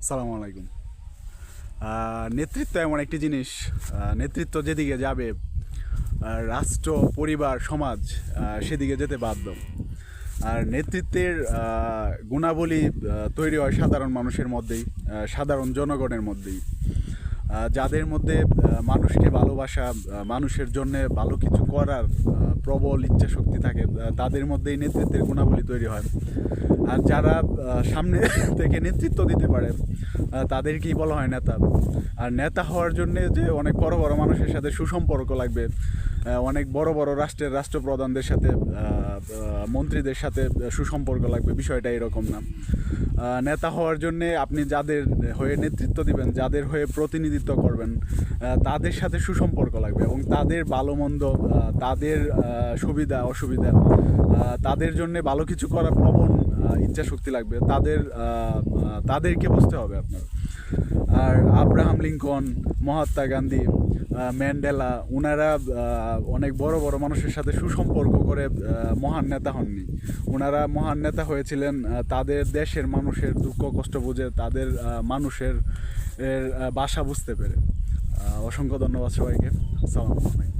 সালাম আলাইকুম। নেতৃত্ব এমন একটি জিনিস, নেতৃত্ব যেদিকে যাবে রাষ্ট্র, পরিবার, সমাজ সেদিকে যেতে বাধ্য। আর নেতৃত্বের গুণাবলী তৈরি হয় সাধারণ মানুষের মধ্যেই, সাধারণ জনগণের মধ্যেই। যাদের মধ্যে মানুষকে ভালোবাসা, মানুষের জন্য ভালো কিছু করার প্রবল ইচ্ছা শক্তি থাকে, তাদের মধ্যেই নেতৃত্বের গুণাবলী তৈরি হয়। আর যারা সামনে থেকে নেতৃত্ব দিতে পারে তাদেরকেই বলা হয় নেতা। আর নেতা হওয়ার জন্যে যে অনেক বড় বড় মানুষের সাথে সুসম্পর্ক লাগবে, অনেক বড় বড় রাষ্ট্রের রাষ্ট্রপ্রধানদের সাথে, মন্ত্রীদের সাথে সুসম্পর্ক লাগবে, বিষয়টা এরকম না। নেতা হওয়ার জন্যে আপনি যাদের হয়ে নেতৃত্ব দিবেন, যাদের হয়ে প্রতিনিধিত্ব করবেন, তাদের সাথে সুসম্পর্ক লাগবে এবং তাদের ভালো মন্দ, তাদের সুবিধা অসুবিধা, তাদের জন্যে ভালো কিছু করার প্রবণ ইচ্ছা শক্তি লাগবে। তাদেরকে বুঝতে হবে আপনার। আর Abraham Lincoln, Mahatma Gandhi, Mandela, ওনারা অনেক বড় বড় মানুষের সাথে সুসম্পর্ক করে মহান নেতা হননি। ওনারা মহান নেতা হয়েছিলেন তাদের দেশের মানুষের দুঃখ কষ্ট বুঝে, তাদের মানুষের ভাষা বুঝতে পেরে। অসংখ্য ধন্যবাদ সবাইকে। আসসালামু আলাইকুম।